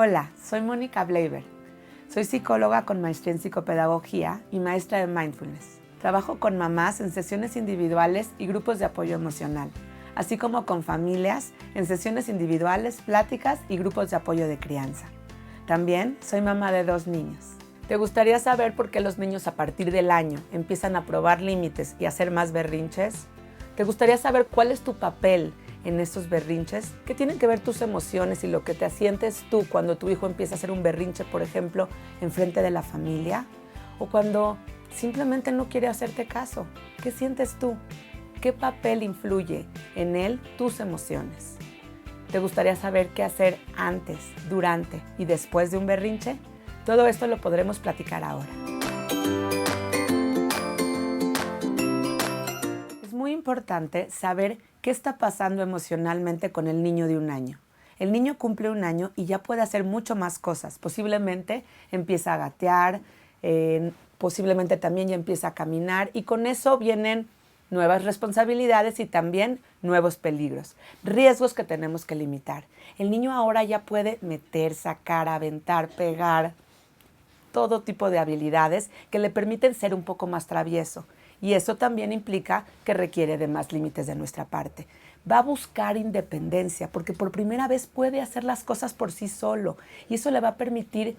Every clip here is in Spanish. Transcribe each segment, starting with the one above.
Hola, soy Mónica Bleiber. Soy psicóloga con maestría en psicopedagogía y maestra de mindfulness. Trabajo con mamás en sesiones individuales y grupos de apoyo emocional, así como con familias en sesiones individuales, pláticas y grupos de apoyo de crianza. También soy mamá de 2 niños. ¿Te gustaría saber por qué los niños a partir del año empiezan a probar límites y a hacer más berrinches? ¿Te gustaría saber cuál es tu papel en estos berrinches? ¿Qué tienen que ver tus emociones y lo que te sientes tú cuando tu hijo empieza a hacer un berrinche, por ejemplo, enfrente de la familia? O cuando simplemente no quiere hacerte caso. ¿Qué sientes tú? ¿Qué papel influye en él tus emociones? ¿Te gustaría saber qué hacer antes, durante y después de un berrinche? Todo esto lo podremos platicar ahora. Es muy importante saber qué está pasando emocionalmente con el niño de 1 año. El niño cumple 1 año y ya puede hacer mucho más cosas. Posiblemente empieza a gatear, posiblemente también ya empieza a caminar y con eso vienen nuevas responsabilidades y también nuevos peligros, riesgos que tenemos que limitar. El niño ahora ya puede meter, sacar, aventar, pegar, todo tipo de habilidades que le permiten ser un poco más travieso. Y eso también implica que requiere de más límites de nuestra parte. Va a buscar independencia porque por primera vez puede hacer las cosas por sí solo y eso le va a permitir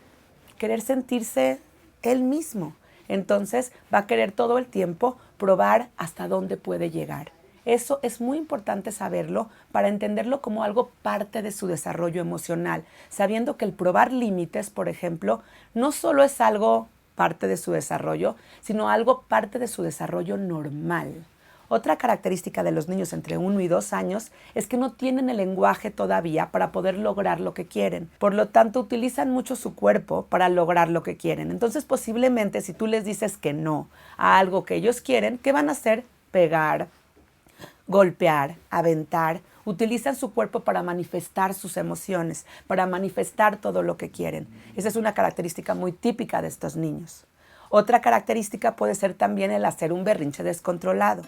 querer sentirse él mismo. Entonces va a querer todo el tiempo probar hasta dónde puede llegar. Eso es muy importante saberlo para entenderlo como algo parte de su desarrollo emocional, sabiendo que el probar límites, por ejemplo, no solo es algo parte de su desarrollo, sino algo parte de su desarrollo normal. Otra característica de los niños entre 1 y 2 años es que no tienen el lenguaje todavía para poder lograr lo que quieren. Por lo tanto, utilizan mucho su cuerpo para lograr lo que quieren. Entonces, posiblemente, si tú les dices que no a algo que ellos quieren, ¿qué van a hacer? Pegar, golpear, aventar. Utilizan su cuerpo para manifestar sus emociones, para manifestar todo lo que quieren. Esa es una característica muy típica de estos niños. Otra característica puede ser también el hacer un berrinche descontrolado.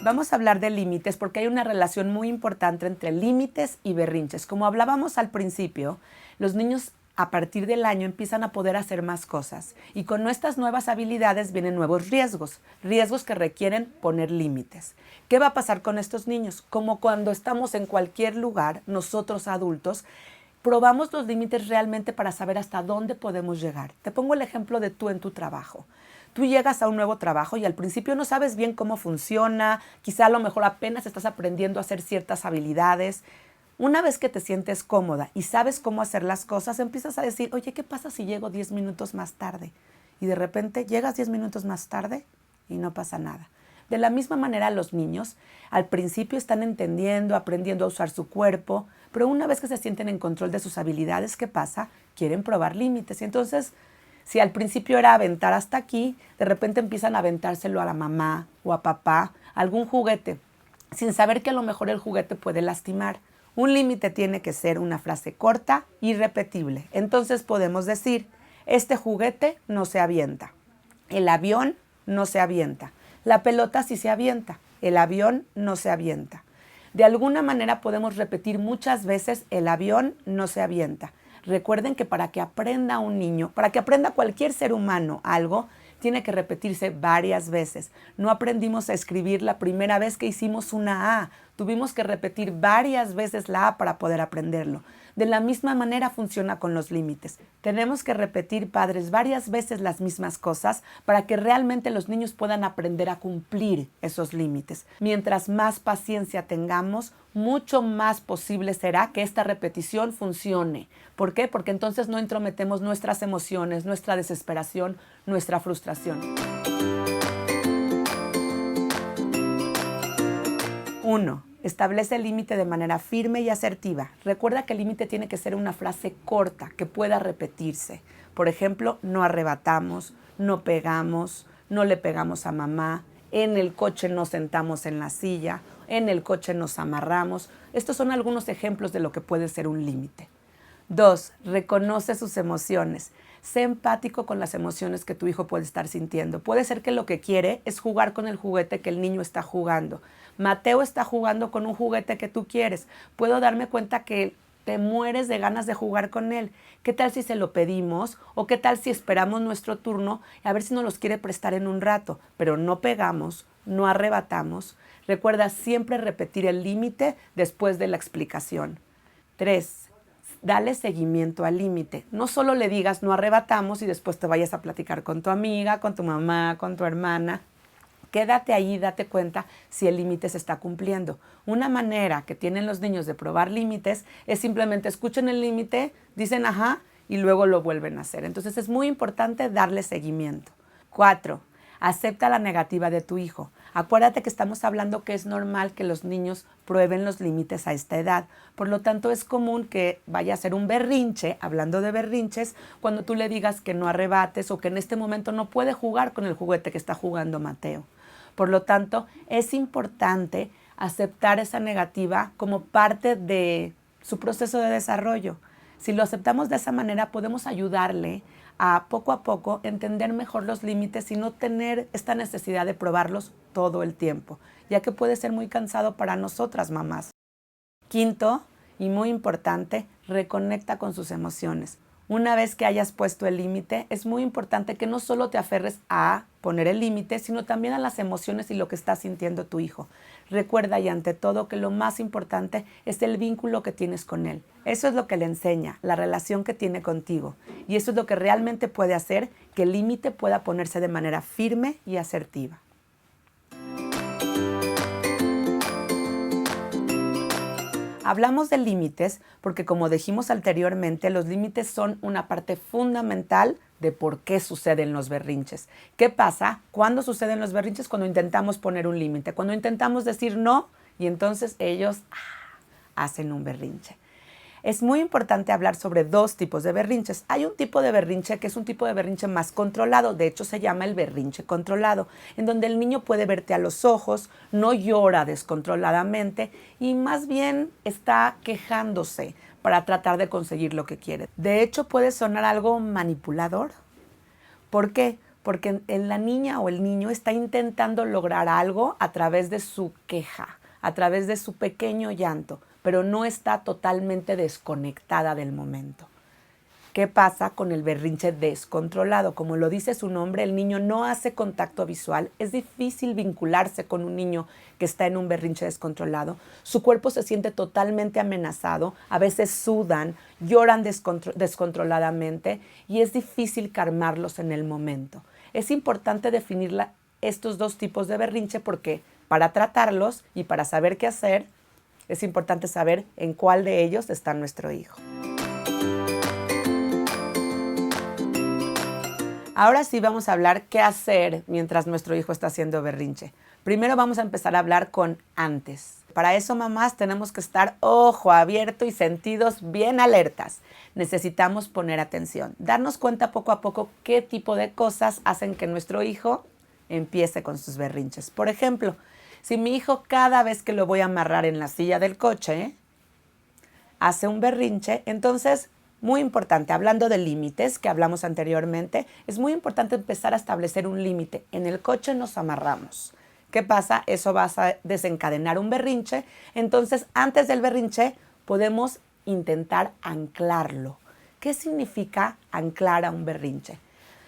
Vamos a hablar de límites porque hay una relación muy importante entre límites y berrinches. Como hablábamos al principio, los niños a partir del año empiezan a poder hacer más cosas y con estas nuevas habilidades vienen nuevos riesgos que requieren poner límites. ¿Qué va a pasar con estos niños? Como cuando estamos en cualquier lugar, nosotros adultos, probamos los límites realmente para saber hasta dónde podemos llegar. Te pongo el ejemplo de tú en tu trabajo. Tú llegas a un nuevo trabajo y al principio no sabes bien cómo funciona, quizá a lo mejor apenas estás aprendiendo a hacer ciertas habilidades. Una vez que te sientes cómoda y sabes cómo hacer las cosas, empiezas a decir, oye, ¿qué pasa si llego 10 minutos más tarde? Y de repente llegas 10 minutos más tarde y no pasa nada. De la misma manera los niños al principio están entendiendo, aprendiendo a usar su cuerpo, pero una vez que se sienten en control de sus habilidades, ¿qué pasa? Quieren probar límites. Y entonces, si al principio era aventar hasta aquí, de repente empiezan a aventárselo a la mamá o a papá, algún juguete, sin saber que a lo mejor el juguete puede lastimar. Un límite tiene que ser una frase corta y repetible. Entonces podemos decir, este juguete no se avienta, el avión no se avienta, la pelota sí se avienta, el avión no se avienta. De alguna manera podemos repetir muchas veces, el avión no se avienta. Recuerden que para que aprenda un niño, para que aprenda cualquier ser humano algo, tiene que repetirse varias veces. No aprendimos a escribir la primera vez que hicimos una A. Tuvimos que repetir varias veces la A para poder aprenderlo. De la misma manera funciona con los límites. Tenemos que repetir, padres, varias veces las mismas cosas para que realmente los niños puedan aprender a cumplir esos límites. Mientras más paciencia tengamos, mucho más posible será que esta repetición funcione. ¿Por qué? Porque entonces no entrometemos nuestras emociones, nuestra desesperación, nuestra frustración. 1. Establece el límite de manera firme y asertiva. Recuerda que el límite tiene que ser una frase corta, que pueda repetirse. Por ejemplo, no arrebatamos, no pegamos, no le pegamos a mamá, en el coche nos sentamos en la silla, en el coche nos amarramos. Estos son algunos ejemplos de lo que puede ser un límite. 2. Reconoce sus emociones. Sé empático con las emociones que tu hijo puede estar sintiendo. Puede ser que lo que quiere es jugar con el juguete que el niño está jugando. Mateo está jugando con un juguete que tú quieres. Puedo darme cuenta que te mueres de ganas de jugar con él. ¿Qué tal si se lo pedimos? ¿O qué tal si esperamos nuestro turno a ver si nos los quiere prestar en un rato? Pero no pegamos, no arrebatamos. Recuerda siempre repetir el límite después de la explicación. 3. Dale seguimiento al límite. No solo le digas no arrebatamos y después te vayas a platicar con tu amiga, con tu mamá, con tu hermana. Quédate ahí y date cuenta si el límite se está cumpliendo. Una manera que tienen los niños de probar límites es simplemente escuchen el límite, dicen ajá y luego lo vuelven a hacer. Entonces es muy importante darle seguimiento. 4. Acepta la negativa de tu hijo. Acuérdate que estamos hablando que es normal que los niños prueben los límites a esta edad. Por lo tanto, es común que vaya a ser un berrinche, hablando de berrinches, cuando tú le digas que no arrebates o que en este momento no puede jugar con el juguete que está jugando Mateo. Por lo tanto, es importante aceptar esa negativa como parte de su proceso de desarrollo. Si lo aceptamos de esa manera, podemos ayudarle a poco entender mejor los límites y no tener esta necesidad de probarlos todo el tiempo, ya que puede ser muy cansado para nosotras mamás. 5, y muy importante, reconecta con sus emociones. Una vez que hayas puesto el límite, es muy importante que no solo te aferres a poner el límite, sino también a las emociones y lo que está sintiendo tu hijo. Recuerda y ante todo que lo más importante es el vínculo que tienes con él. Eso es lo que le enseña, la relación que tiene contigo. Y eso es lo que realmente puede hacer que el límite pueda ponerse de manera firme y asertiva. Hablamos de límites porque, como dijimos anteriormente, los límites son una parte fundamental de por qué suceden los berrinches. ¿Qué pasa? ¿Cuándo suceden los berrinches? Cuando intentamos poner un límite, cuando intentamos decir no y entonces ellos hacen un berrinche. Es muy importante hablar sobre 2 tipos de berrinches. Hay un tipo de berrinche que es un tipo de berrinche más controlado, de hecho se llama el berrinche controlado, en donde el niño puede verte a los ojos, no llora descontroladamente y más bien está quejándose para tratar de conseguir lo que quiere. De hecho puede sonar algo manipulador. ¿Por qué? Porque la niña o el niño está intentando lograr algo a través de su queja, a través de su pequeño llanto, pero no está totalmente desconectada del momento. ¿Qué pasa con el berrinche descontrolado? Como lo dice su nombre, el niño no hace contacto visual. Es difícil vincularse con un niño que está en un berrinche descontrolado. Su cuerpo se siente totalmente amenazado, a veces sudan, lloran descontroladamente y es difícil calmarlos en el momento. Es importante definir estos 2 tipos de berrinche porque para tratarlos y para saber qué hacer, es importante saber en cuál de ellos está nuestro hijo. Ahora sí vamos a hablar qué hacer mientras nuestro hijo está haciendo berrinche. Primero vamos a empezar a hablar con antes. Para eso, mamás, tenemos que estar ojo abierto y sentidos bien alertas. Necesitamos poner atención, darnos cuenta poco a poco qué tipo de cosas hacen que nuestro hijo empiece con sus berrinches. Por ejemplo, si mi hijo cada vez que lo voy a amarrar en la silla del coche hace un berrinche, entonces, muy importante, hablando de límites que hablamos anteriormente, es muy importante empezar a establecer un límite. En el coche nos amarramos. ¿Qué pasa? Eso va a desencadenar un berrinche. Entonces, antes del berrinche, podemos intentar anclarlo. ¿Qué significa anclar a un berrinche?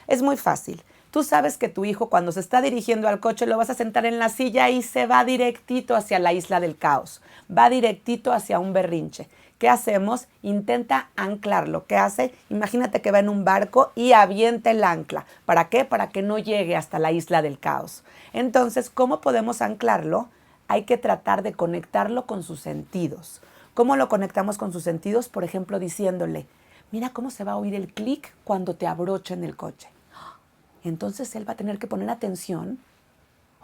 Es muy fácil. Tú sabes que tu hijo cuando se está dirigiendo al coche lo vas a sentar en la silla y se va directito hacia la isla del caos. Va directito hacia un berrinche. ¿Qué hacemos? Intenta anclarlo. ¿Qué hace? Imagínate que va en un barco y avienta el ancla. ¿Para qué? Para que no llegue hasta la isla del caos. Entonces, ¿cómo podemos anclarlo? Hay que tratar de conectarlo con sus sentidos. ¿Cómo lo conectamos con sus sentidos? Por ejemplo, diciéndole, mira cómo se va a oír el clic cuando te abrochen el coche. Entonces él va a tener que poner atención.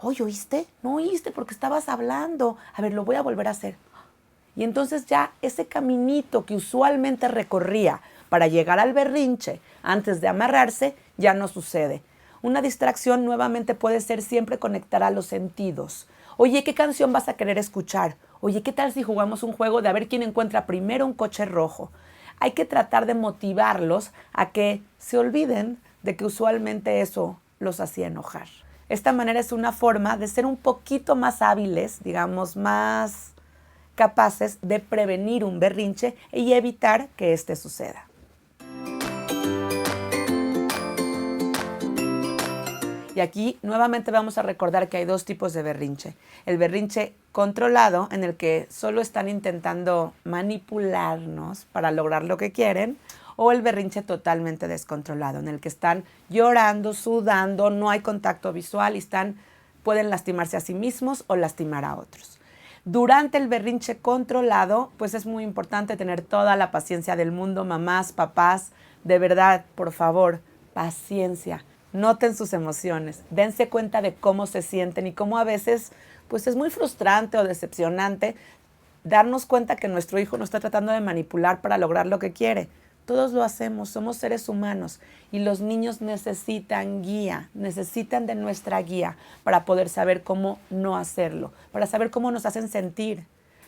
Oye, ¿oíste? No oíste porque estabas hablando. A ver, lo voy a volver a hacer. Y entonces ya ese caminito que usualmente recorría para llegar al berrinche antes de amarrarse, ya no sucede. Una distracción nuevamente puede ser siempre conectar a los sentidos. Oye, ¿qué canción vas a querer escuchar? Oye, ¿qué tal si jugamos un juego de a ver quién encuentra primero un coche rojo? hay que tratar de motivarlos a que se olviden de que usualmente eso los hacía enojar. Esta manera es una forma de ser un poquito más hábiles, digamos, más capaces de prevenir un berrinche y evitar que éste suceda. Y aquí nuevamente vamos a recordar que hay dos tipos de berrinche. El berrinche controlado, en el que solo están intentando manipularnos para lograr lo que quieren, o el berrinche totalmente descontrolado, en el que están llorando, sudando, no hay contacto visual y pueden lastimarse a sí mismos o lastimar a otros. Durante el berrinche controlado, pues es muy importante tener toda la paciencia del mundo, mamás, papás, de verdad, por favor, paciencia. Noten sus emociones, dense cuenta de cómo se sienten y cómo a veces pues es muy frustrante o decepcionante darnos cuenta que nuestro hijo nos está tratando de manipular para lograr lo que quiere. Todos lo hacemos, somos seres humanos y los niños necesitan guía, necesitan de nuestra guía para poder saber cómo no hacerlo, para saber cómo nos hacen sentir.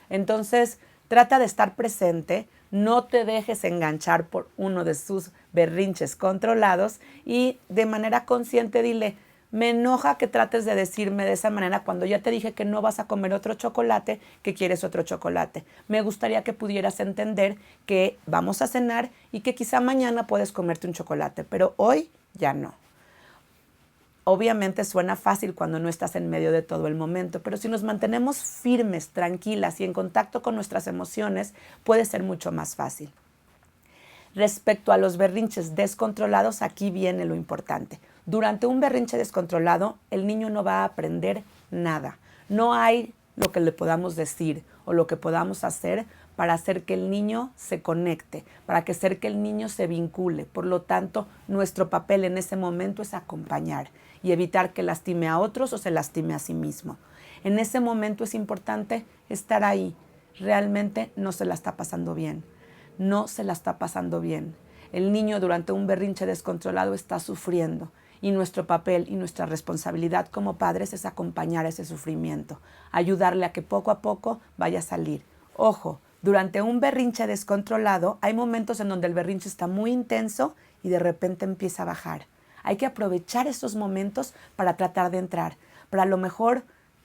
Entonces, trata de estar presente, no te dejes enganchar por uno de sus berrinches controlados y de manera consciente dile, me enoja que trates de decirme de esa manera cuando ya te dije que no vas a comer otro chocolate, que quieres otro chocolate. Me gustaría que pudieras entender que vamos a cenar y que quizá mañana puedes comerte un chocolate, pero hoy ya no. Obviamente suena fácil cuando no estás en medio de todo el momento, pero si nos mantenemos firmes, tranquilas y en contacto con nuestras emociones, puede ser mucho más fácil. Respecto a los berrinches descontrolados, aquí viene lo importante. Durante un berrinche descontrolado, el niño no va a aprender nada. No hay lo que le podamos decir o lo que podamos hacer para hacer que el niño se conecte, para hacer que el niño se vincule. Por lo tanto, nuestro papel en ese momento es acompañar y evitar que lastime a otros o se lastime a sí mismo. En ese momento es importante estar ahí. Realmente no se la está pasando bien. No se la está pasando bien. El niño durante un berrinche descontrolado está sufriendo y nuestro papel y nuestra responsabilidad como padres es acompañar ese sufrimiento, ayudarle a que poco a poco vaya a salir. Ojo, durante un berrinche descontrolado hay momentos en donde el berrinche está muy intenso y de repente empieza a bajar. Hay que aprovechar esos momentos para tratar de entrar, para a lo mejor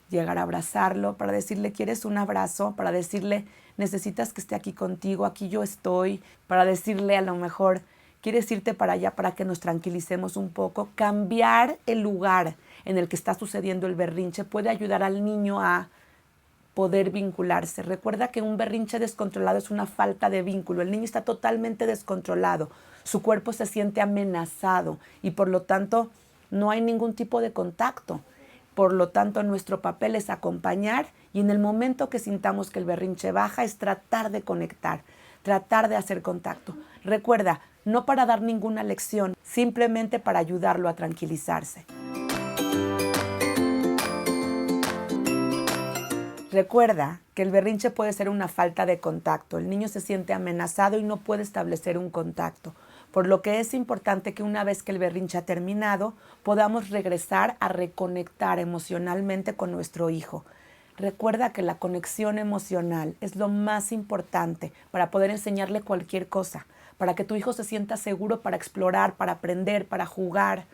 llegar a abrazarlo, para decirle, ¿quieres un abrazo? Para decirle, necesitas que esté aquí contigo, aquí yo estoy, para decirle a lo mejor, ¿quieres irte para allá para que nos tranquilicemos un poco? Cambiar el lugar en el que está sucediendo el berrinche puede ayudar al niño a poder vincularse. Recuerda que un berrinche descontrolado es una falta de vínculo. El niño está totalmente descontrolado. Su cuerpo se siente amenazado y por lo tanto no hay ningún tipo de contacto. Por lo tanto, nuestro papel es acompañar y en el momento que sintamos que el berrinche baja es tratar de conectar, tratar de hacer contacto. Recuerda, no para dar ninguna lección, simplemente para ayudarlo a tranquilizarse. Recuerda que el berrinche puede ser una falta de contacto. El niño se siente amenazado y no puede establecer un contacto. Por lo que es importante que una vez que el berrinche ha terminado, podamos regresar a reconectar emocionalmente con nuestro hijo. Recuerda que la conexión emocional es lo más importante para poder enseñarle cualquier cosa, para que tu hijo se sienta seguro para explorar, para aprender, para jugar.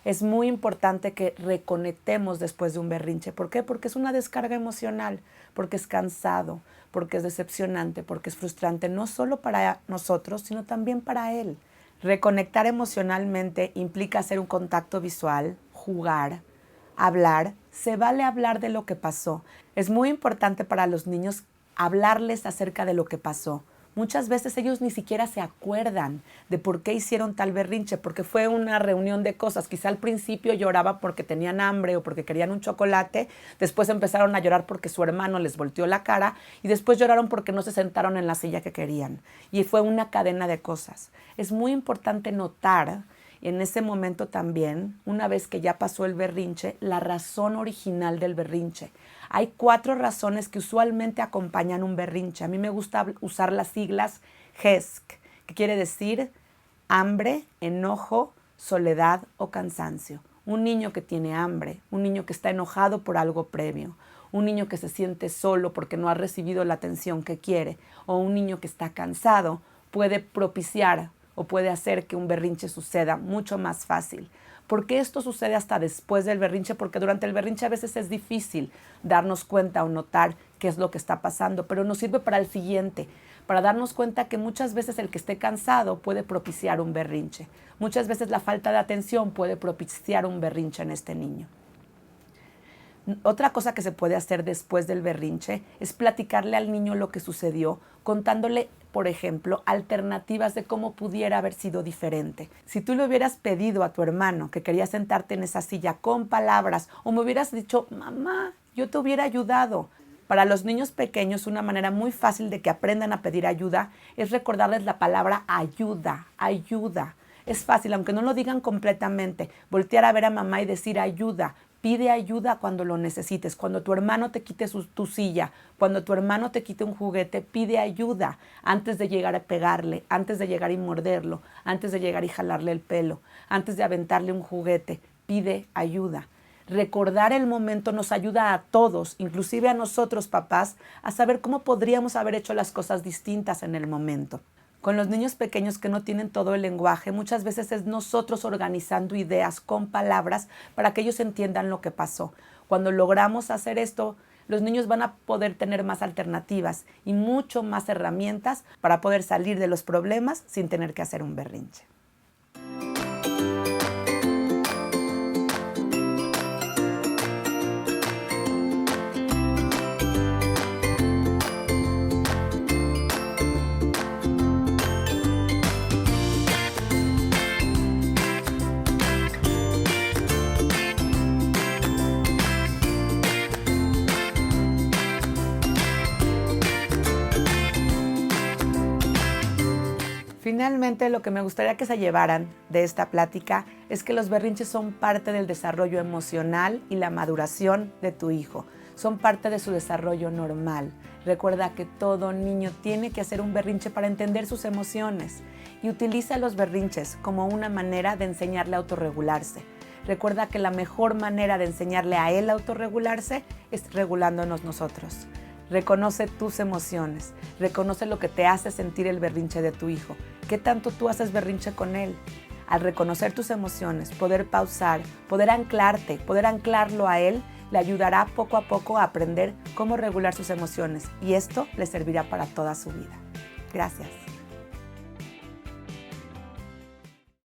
Es muy importante que reconectemos después de un berrinche. ¿Por qué? Porque es una descarga emocional, porque es cansado, porque es decepcionante, porque es frustrante, no solo para nosotros, sino también para él. Reconectar emocionalmente implica hacer un contacto visual, jugar, hablar. Se vale hablar de lo que pasó. Es muy importante para los niños hablarles acerca de lo que pasó. Muchas veces ellos ni siquiera se acuerdan de por qué hicieron tal berrinche, porque fue una reunión de cosas. Quizá al principio lloraba porque tenían hambre o porque querían un chocolate, después empezaron a llorar porque su hermano les volteó la cara y después lloraron porque no se sentaron en la silla que querían. Y fue una cadena de cosas. Es muy importante notar en ese momento también, una vez que ya pasó el berrinche, la razón original del berrinche. Hay 4 razones que usualmente acompañan un berrinche. A mí me gusta usar las siglas HESC, que quiere decir hambre, enojo, soledad o cansancio. Un niño que tiene hambre, un niño que está enojado por algo previo, un niño que se siente solo porque no ha recibido la atención que quiere, o un niño que está cansado puede propiciar o puede hacer que un berrinche suceda mucho más fácil. ¿Por qué esto sucede hasta después del berrinche? Porque durante el berrinche a veces es difícil darnos cuenta o notar qué es lo que está pasando, pero nos sirve para el siguiente, para darnos cuenta que muchas veces el que esté cansado puede propiciar un berrinche. Muchas veces la falta de atención puede propiciar un berrinche en este niño. Otra cosa que se puede hacer después del berrinche es platicarle al niño lo que sucedió, contándole, por ejemplo, alternativas de cómo pudiera haber sido diferente. Si tú le hubieras pedido a tu hermano que quería sentarte en esa silla con palabras, o me hubieras dicho, mamá, yo te hubiera ayudado. Para los niños pequeños, una manera muy fácil de que aprendan a pedir ayuda es recordarles la palabra ayuda, ayuda. Es fácil, aunque no lo digan completamente, voltear a ver a mamá y decir ayuda. Pide ayuda cuando lo necesites. Cuando tu hermano te quite tu silla, cuando tu hermano te quite un juguete, pide ayuda antes de llegar a pegarle, antes de llegar y morderlo, antes de llegar y jalarle el pelo, antes de aventarle un juguete. Pide ayuda. Recordar el momento nos ayuda a todos, inclusive a nosotros papás, a saber cómo podríamos haber hecho las cosas distintas en el momento. Con los niños pequeños que no tienen todo el lenguaje, muchas veces es nosotros organizando ideas con palabras para que ellos entiendan lo que pasó. Cuando logramos hacer esto, los niños van a poder tener más alternativas y mucho más herramientas para poder salir de los problemas sin tener que hacer un berrinche. Finalmente, lo que me gustaría que se llevaran de esta plática es que los berrinches son parte del desarrollo emocional y la maduración de tu hijo. Son parte de su desarrollo normal. Recuerda que todo niño tiene que hacer un berrinche para entender sus emociones y utiliza los berrinches como una manera de enseñarle a autorregularse. Recuerda que la mejor manera de enseñarle a él a autorregularse es regulándonos nosotros. Reconoce tus emociones, reconoce lo que te hace sentir el berrinche de tu hijo. ¿Qué tanto tú haces berrinche con él? Al reconocer tus emociones, poder pausar, poder anclarte, poder anclarlo a él, le ayudará poco a poco a aprender cómo regular sus emociones y esto le servirá para toda su vida. Gracias.